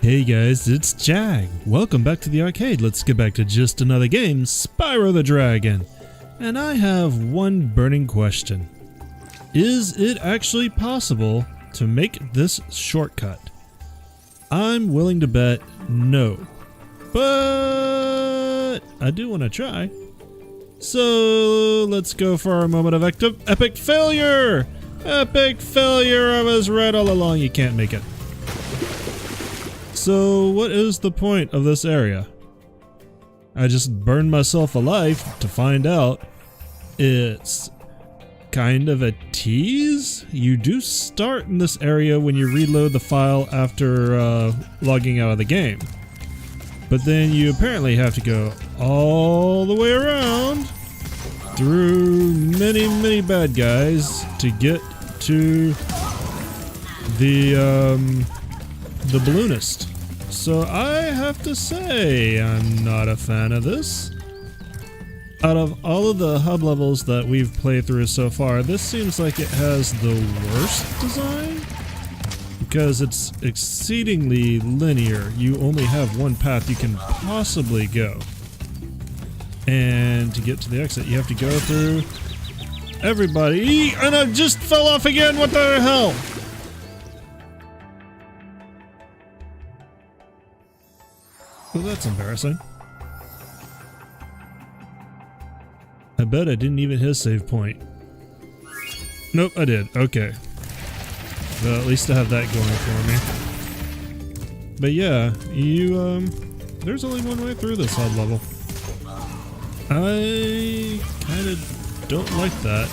Hey guys, it's Jag. Welcome back to the arcade. Let's get back to just another game, Spyro the Dragon. And I have one burning question. Is it actually possible to make this shortcut? I'm willing to bet no. But I do want to try. So let's go for our moment of epic failure! Epic failure! I was right all along, you can't make it. So what is the point of this area? I just burned myself alive to find out. It's kind of a tease. You do start in this area when you reload the file after logging out of the game. But then you apparently have to go all the way around through many bad guys to get to the balloonist. So I have to say I'm not a fan of this. Out of all of the hub levels that we've played through so far, this seems like it has the worst design because it's exceedingly linear. You only have one path you can possibly go. And to get to the exit, you have to go through everybody. And I just fell off again. What the hell? Well, that's embarrassing. I bet I didn't even hit a save point. Nope, I did. Okay. Well, at least I have that going for me. But yeah, there's only one way through this hub level. I kind of don't like that.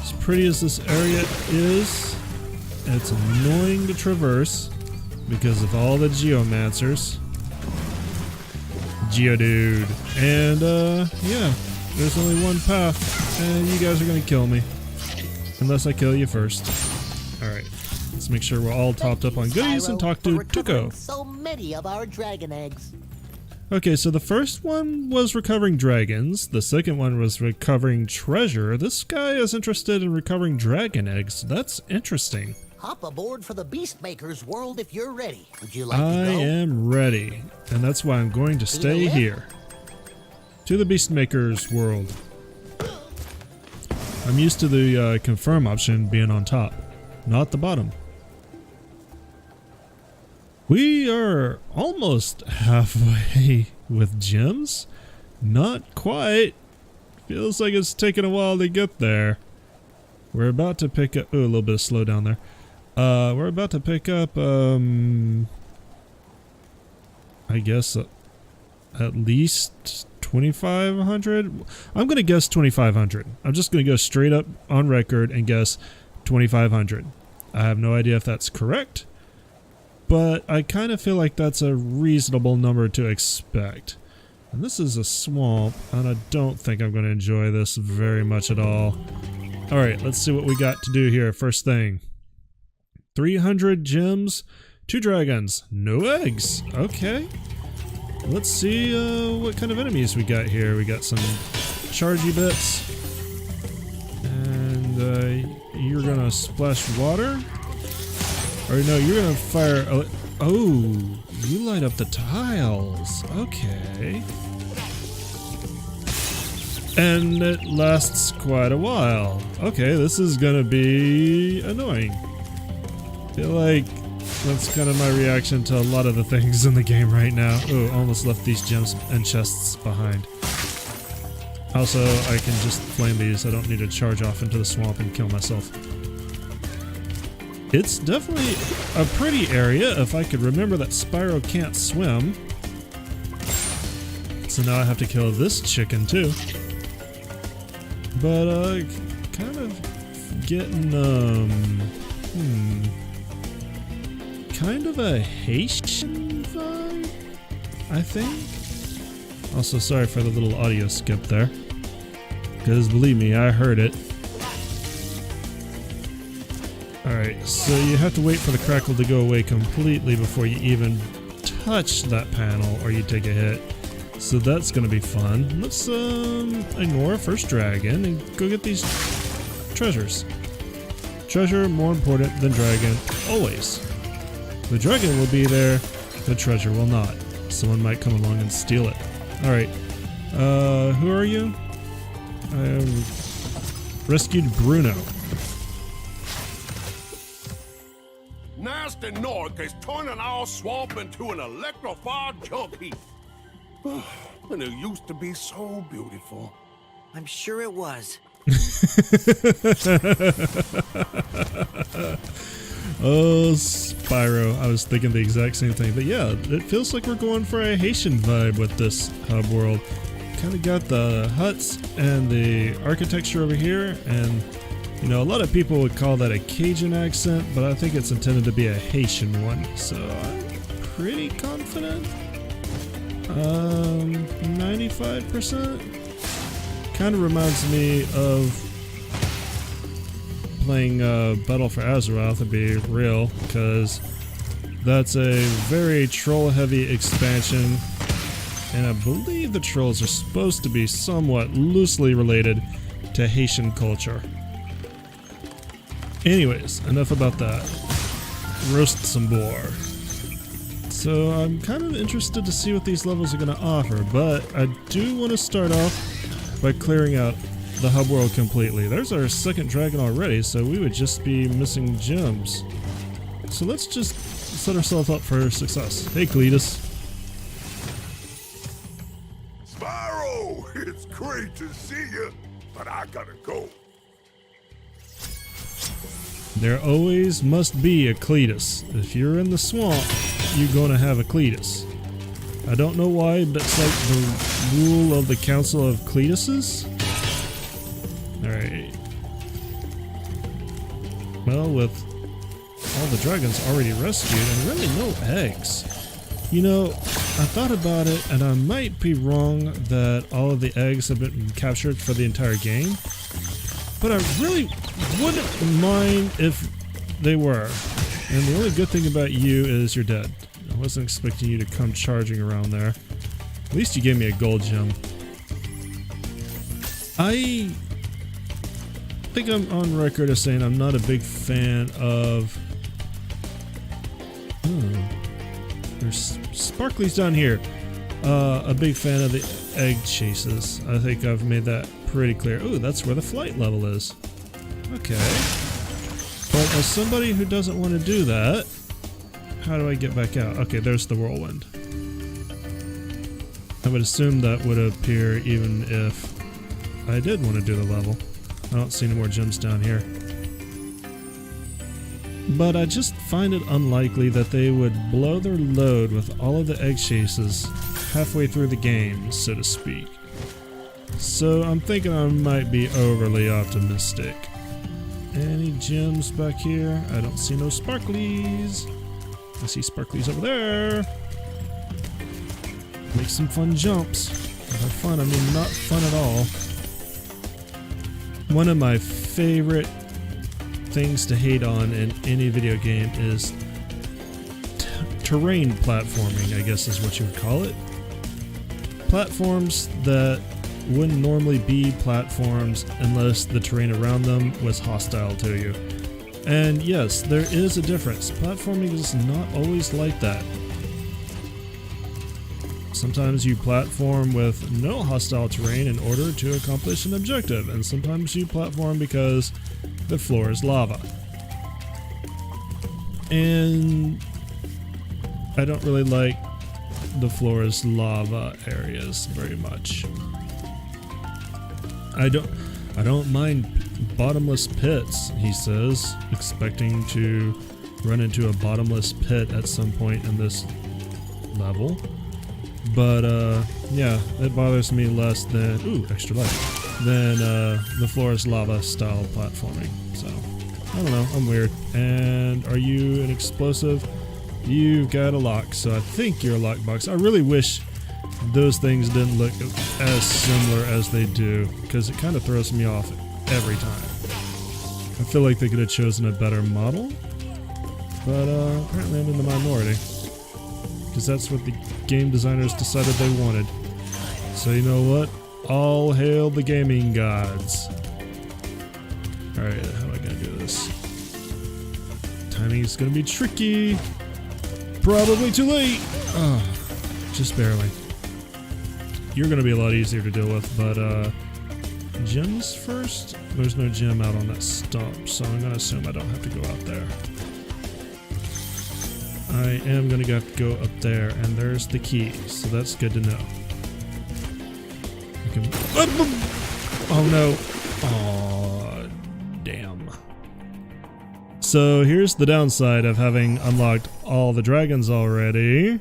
As pretty as this area is, it's annoying to traverse because of all the geomancers. Geodude. And, yeah, there's only one path, and you guys are gonna kill me. Unless I kill you first. Alright, let's make sure we're all topped up on goodies and talk to Tuco. So many of our dragon eggs. Okay, so the first one was recovering dragons, the second one was recovering treasure. This guy is interested in recovering dragon eggs. That's interesting. Hop aboard for the Beastmaker's world if you're ready. Would you like to go? I am ready, and that's why I'm going to stay here. To the Beastmaker's world. I'm used to the confirm option being on top, not the bottom. We are almost halfway with gems. Not quite. Feels like it's taking a while to get there. We're about to pick up... Ooh, a little bit of slowdown there. We're about to pick up, I guess, at least 2,500? I'm going to guess 2,500. I'm just going to go straight up on record and guess 2,500. I have no idea if that's correct, but I kind of feel like that's a reasonable number to expect. And this is a swamp, and I don't think I'm going to enjoy this very much at all. Alright, let's see what we got to do here. First thing. 300 gems, 2 dragons, no eggs. Okay. Let's see what kind of enemies we got here. We got some chargy bits. And you're gonna splash water? Or no, you're gonna fire... Oh, you light up the tiles. Okay. And it lasts quite a while. Okay, this is gonna be annoying. I feel like that's kind of my reaction to a lot of the things in the game right now. Oh, almost left these gems and chests behind. Also, I can just flame these. I don't need to charge off into the swamp and kill myself. It's definitely a pretty area if I could remember that Spyro can't swim. So now I have to kill this chicken too. But, kind of getting, kind of a Haitian vibe, I think. Also, sorry for the little audio skip there. Because believe me, I heard it. Alright, so you have to wait for the crackle to go away completely before you even touch that panel or you take a hit. So that's gonna be fun. Let's ignore first dragon and go get these treasures. Treasure more important than dragon, always. The dragon will be there The treasure will not. Someone might come along and steal it. Alright. Who are you? I rescued Bruno. Nasty Nork is turning our swamp into an electrified junk heap. And it used to be so beautiful. I'm sure it was. Oh, Spyro. I was thinking the exact same thing. But yeah, it feels like we're going for a Haitian vibe with this hub world. Kind of got the huts and the architecture over here, and you know, a lot of people would call that a Cajun accent, but I think it's intended to be a Haitian one, so I'm pretty confident. 95%. Kind of reminds me of playing Battle for Azeroth, to be real, because that's a very troll-heavy expansion, and I believe the trolls are supposed to be somewhat loosely related to Haitian culture. Anyways, enough about that. Roast some boar. So I'm kind of interested to see what these levels are going to offer, but I do want to start off by clearing out the hub world completely. There's our second dragon already, so we would just be missing gems. So let's just set ourselves up for success. Hey, Cletus. Spyro, it's great to see you, but I gotta go. There always must be a Cletus. If you're in the swamp, you're gonna have a Cletus. I don't know why, but it's like the rule of the Council of Cletuses. Alright. Well, with all the dragons already rescued and really no eggs. You know, I thought about it and I might be wrong that all of the eggs have been captured for the entire game. But I really wouldn't mind if they were. And the only good thing about you is you're dead. I wasn't expecting you to come charging around there. At least you gave me a gold gem. I think I'm on record as saying I'm not a big fan of... there's sparklies down here. A big fan of the egg chases. I think I've made that pretty clear. Ooh, that's where the flight level is. Okay. But as somebody who doesn't want to do that, how do I get back out? Okay, there's the whirlwind. I would assume that would appear even if I did want to do the level. I don't see any more gems down here. But I just find it unlikely that they would blow their load with all of the egg chases halfway through the game, so to speak. So I'm thinking I might be overly optimistic. Any gems back here? I don't see no sparklies. I see sparklies over there. Make some fun jumps. By fun, I mean not fun at all. One of my favorite things to hate on in any video game is terrain platforming, I guess is what you would call it. Platforms that wouldn't normally be platforms unless the terrain around them was hostile to you. And yes, there is a difference. Platforming is not always like that. Sometimes you platform with no hostile terrain in order to accomplish an objective, and sometimes you platform because the floor is lava. And I don't really like the floor is lava areas very much. I don't mind bottomless pits, he says, expecting to run into a bottomless pit at some point in this level. But yeah, it bothers me less than extra life than the floor is lava style platforming. So I don't know, I'm weird. And are you an explosive? You've got a lock, so I think you're a lockbox. I really wish those things didn't look as similar as they do, because it kind of throws me off every time. I feel like they could have chosen a better model, but apparently I'm in the minority, because that's what the game designers decided they wanted. So you know what? All hail the gaming gods. Alright, how am I gonna do this? Timing is gonna be tricky. Probably too late. Oh, just barely. You're gonna be a lot easier to deal with, but gems first? There's no gem out on that stump, so I'm gonna assume I don't have to go out there. I am gonna have to go up there, and there's the key, so that's good to know. I can, oh no. Oh, damn. So here's the downside of having unlocked all the dragons already.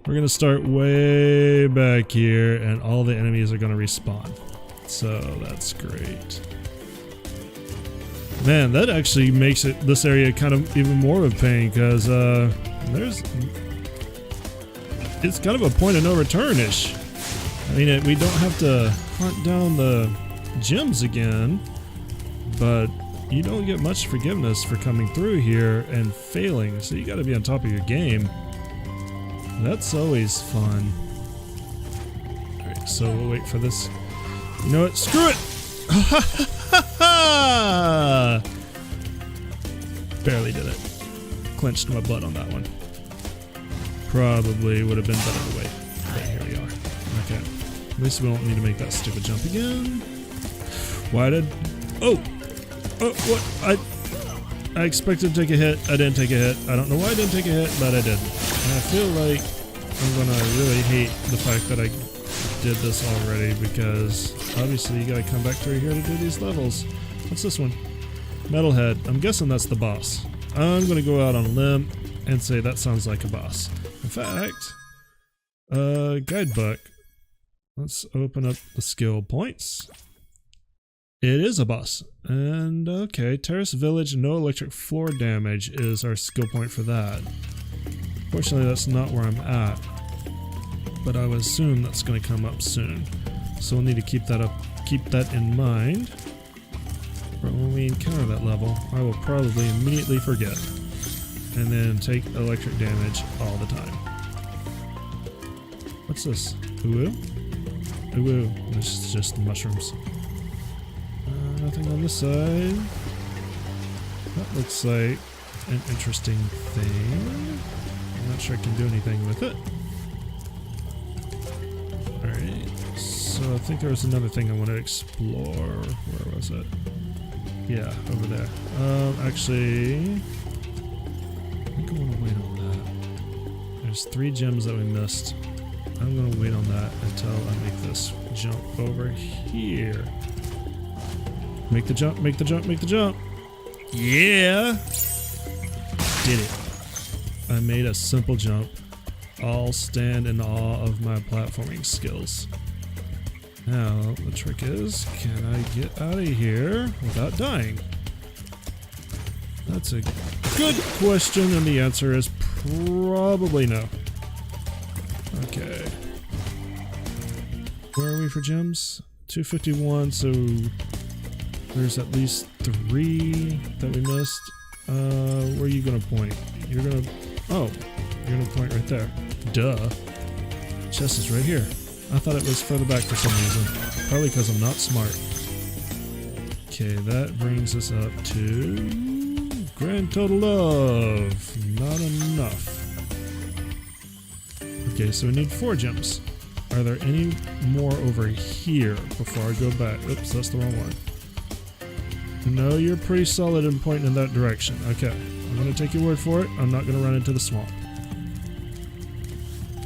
We're gonna start way back here, and all the enemies are gonna respawn. So that's great. Man, that actually makes this area kind of even more of a pain, because it's kind of a point of no return-ish. I mean, we don't have to hunt down the gems again, but you don't get much forgiveness for coming through here and failing, so you gotta be on top of your game. That's always fun. Alright, so we'll wait for this. You know what? Screw it! Barely did it. Clenched my butt on that one. Probably would have been better to wait. But here we are. Okay. At least we don't need to make that stupid jump again. Why did... Oh! Oh, what? I expected to take a hit. I didn't take a hit. I don't know why I didn't take a hit, but I did. And I feel like I'm gonna really hate the fact that I did this already, because obviously you gotta come back through here to do these levels. What's this one? Metalhead. I'm guessing that's the boss. I'm gonna go out on a limb and say that sounds like a boss. In fact, guidebook. Let's open up the skill points. It is a boss. And okay, Terrace Village, no electric floor damage is our skill point for that. Fortunately, that's not where I'm at, but I would assume that's going to come up soon. So we'll need to keep that in mind. But when we encounter that level, I will probably immediately forget, and then take electric damage all the time. What's this? Ooh? Ooh, it's just mushrooms. Nothing on this side. That looks like an interesting thing. I'm not sure I can do anything with it. Alright, so I think there was another thing I want to explore. Where was it? Yeah, over there. Actually, I think I want to wait on that. There's 3 gems that we missed. I'm going to wait on that until I make this jump over here. Make the jump, make the jump, make the jump. Yeah! Did it. I made a simple jump. I'll stand in awe of my platforming skills. Now, the trick is, can I get out of here without dying? That's a good question, and the answer is probably no. Okay. Where are we for gems? 251, so there's at least 3 that we missed. Where are you gonna point? You're gonna... Oh, you're gonna point right there. Duh. Chest is right here. I thought it was further back for some reason. Probably because I'm not smart. Okay, that brings us up to... grand total of... not enough. Okay, so we need 4 gems. Are there any more over here before I go back? Oops, that's the wrong one. No, you're pretty solid in pointing in that direction. Okay, I'm gonna take your word for it. I'm not gonna run into the swamp.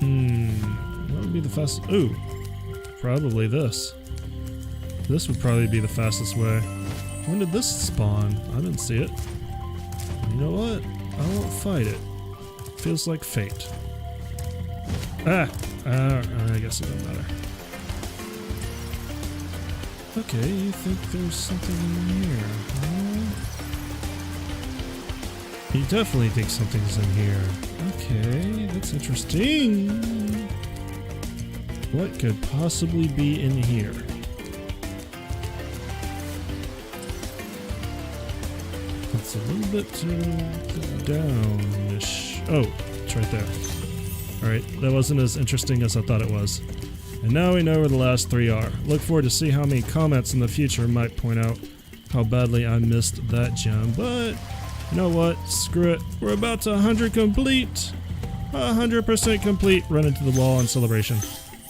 What would be the fastest? Ooh, probably this. This would probably be the fastest way. When did this spawn? I didn't see it. You know what? I won't fight it. Feels like fate. Ah! I guess it doesn't matter. Okay, you think there's something in here, huh? You definitely think something's in here. Okay, that's interesting. What could possibly be in here? It's a little bit downish. Oh, it's right there. Alright, that wasn't as interesting as I thought it was. And now we know where the last 3 are. Look forward to see how many comments in the future might point out how badly I missed that gem, but you know what? Screw it. We're about to 100 complete. 100% complete. Run into the wall in celebration.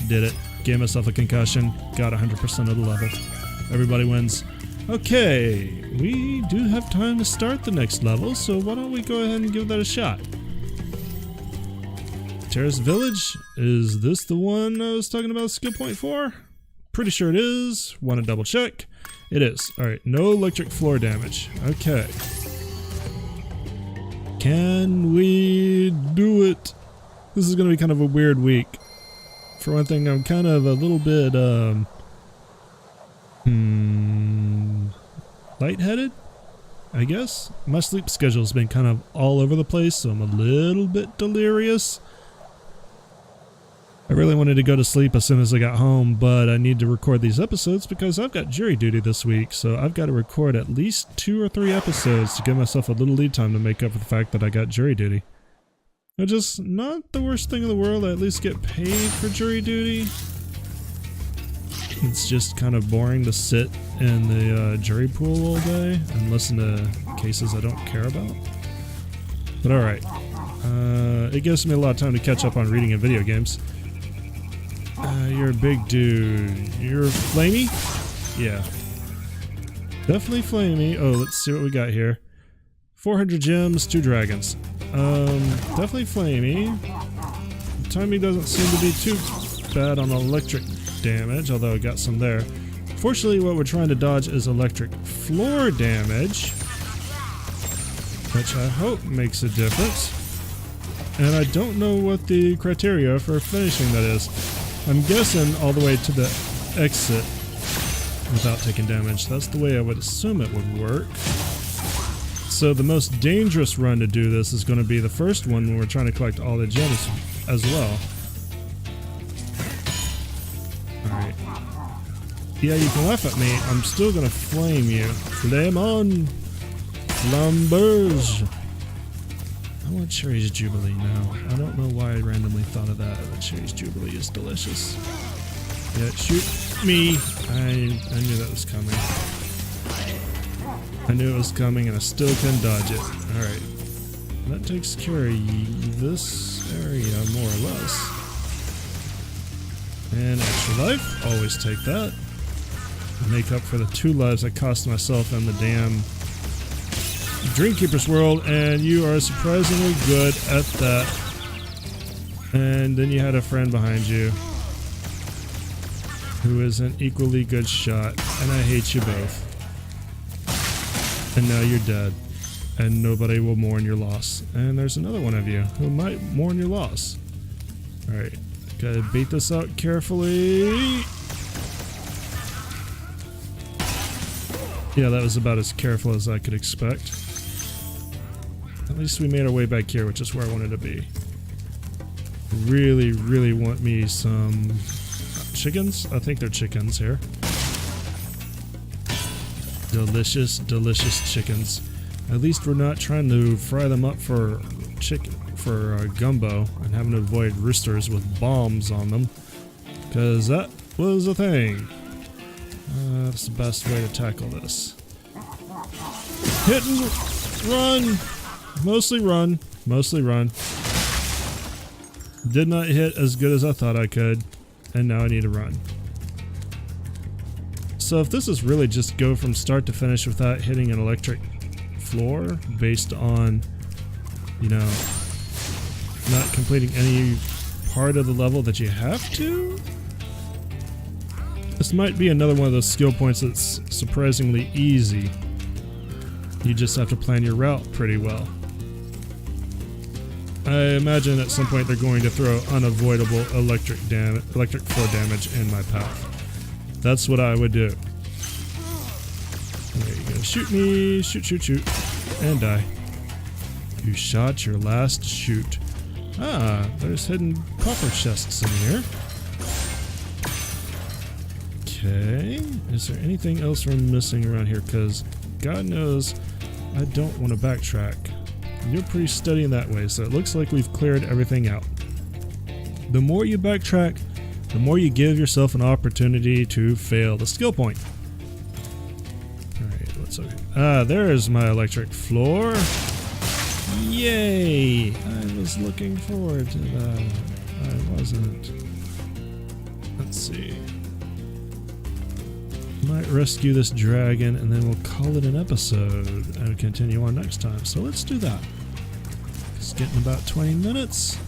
Did it. Gave myself a concussion. Got 100% of the level. Everybody wins. Okay, we do have time to start the next level, so why don't we go ahead and give that a shot. Terrace Village, is this the one I was talking about skill point for? Pretty sure it is. Want to double check? It is. Alright, no electric floor damage. Okay. Can we do it? This is going to be kind of a weird week. For one thing, I'm kind of a little bit, lightheaded, I guess. My sleep schedule's been kind of all over the place, so I'm a little bit delirious. I really wanted to go to sleep as soon as I got home, but I need to record these episodes because I've got jury duty this week, so I've got to record at least 2 or 3 episodes to give myself a little lead time to make up for the fact that I got jury duty. Which is not the worst thing in the world. I at least get paid for jury duty. It's just kind of boring to sit in the jury pool all day and listen to cases I don't care about. But alright. It gives me a lot of time to catch up on reading and video games. You're a big dude. You're flamey? Yeah. Definitely flamey. Oh, let's see what we got here. 400 gems, 2 dragons. Definitely flamey. Timing doesn't seem to be too bad on electric damage, although I got some there. Fortunately, what we're trying to dodge is electric floor damage, which I hope makes a difference. And I don't know what the criteria for finishing that is. I'm guessing all the way to the exit without taking damage. That's the way I would assume it would work. So the most dangerous run to do this is going to be the first one when we're trying to collect all the gems as well. Alright. Yeah, you can laugh at me. I'm still going to flame you. Flame on! Flamberge! I want Cherry's Jubilee now. I don't know why I randomly thought of that, but Cherry's Jubilee is delicious. Yeah, shoot me! I knew that was coming. I knew it was coming and I still couldn't dodge it. Alright. That takes care of this area, more or less. And extra life. Always take that. Make up for the 2 lives I cost myself in the damn Dreamkeeper's World, and you are surprisingly good at that. And then you had a friend behind you who is an equally good shot, and I hate you both. And now you're dead, and nobody will mourn your loss. And there's another one of you who might mourn your loss. Alright, gotta beat this out carefully. Yeah, that was about as careful as I could expect. At least we made our way back here, which is where I wanted to be. Really, really want me some chickens. I think they're chickens here. Delicious, delicious chickens. At least we're not trying to fry them up for gumbo and having to avoid roosters with bombs on them, because that was a thing. That's the best way to tackle this. Hit and run! Mostly run. Mostly run. Did not hit as good as I thought I could, and now I need to run. So if this is really just go from start to finish without hitting an electric floor based on, you know, not completing any part of the level that you have to, this might be another one of those skill points that's surprisingly easy. You just have to plan your route pretty well. I imagine at some point they're going to throw unavoidable electric floor damage in my path. That's what I would do. There you go. Shoot me. Shoot, shoot, shoot. And die. You shot your last shoot. Ah, there's hidden copper chests in here. Okay. Is there anything else we're missing around here? Because God knows I don't want to backtrack. You're pretty steady in that way, so it looks like we've cleared everything out. The more you backtrack, the more you give yourself an opportunity to fail the skill point. Alright, let's look. Ah, there's my electric floor. Yay! I was looking forward to that. I wasn't. Let's see. Might rescue this dragon and then we'll call it an episode and continue on next time. So let's do that. It's getting about 20 minutes.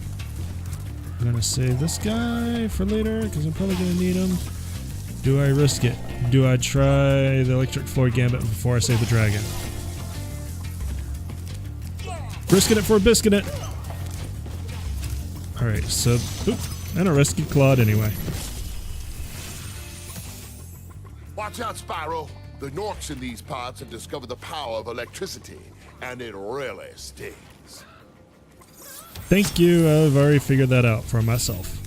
I'm gonna save this guy for later because I'm probably gonna need him. Do I risk it? Do I try the electric floor gambit before I save the dragon? Risking it for a biscuit it. Alright, so and I rescued Claude anyway. Watch out, Spyro. The Norks in these parts have discovered the power of electricity, and it really stings. Thank you, I've already figured that out for myself.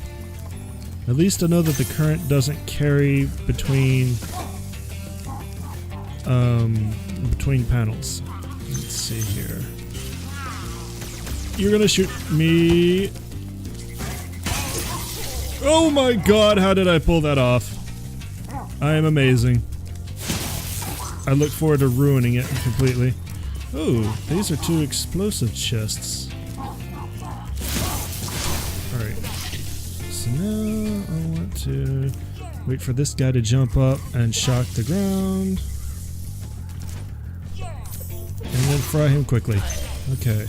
At least I know that the current doesn't carry between panels. Let's see here. You're gonna shoot me. Oh my god, how did I pull that off? I am amazing. I look forward to ruining it completely. Oh, these are 2 explosive chests. Alright. So now I want to wait for this guy to jump up and shock the ground. And then fry him quickly. Okay.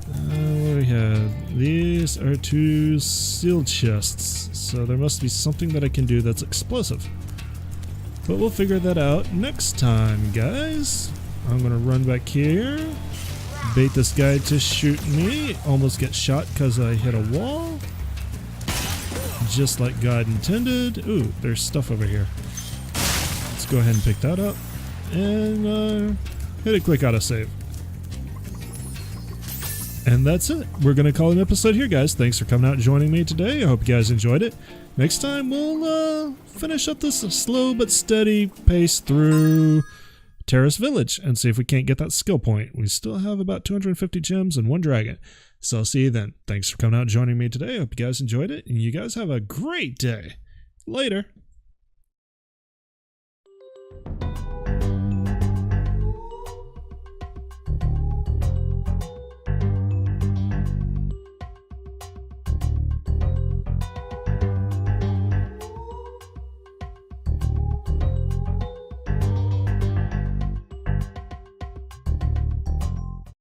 What do we have? These are 2 sealed chests, so there must be something that I can do that's explosive. But we'll figure that out next time, guys. I'm gonna run back here, bait this guy to shoot me, almost get shot because I hit a wall. Just like God intended. Ooh, there's stuff over here. Let's go ahead and pick that up, and hit a quick autosave. And that's it. We're going to call it an episode here, guys. Thanks for coming out and joining me today. I hope you guys enjoyed it. Next time, we'll finish up this slow but steady pace through Terrace Village and see if we can't get that skill point. We still have about 250 gems and 1 dragon. So I'll see you then. Thanks for coming out and joining me today. I hope you guys enjoyed it, and you guys have a great day. Later.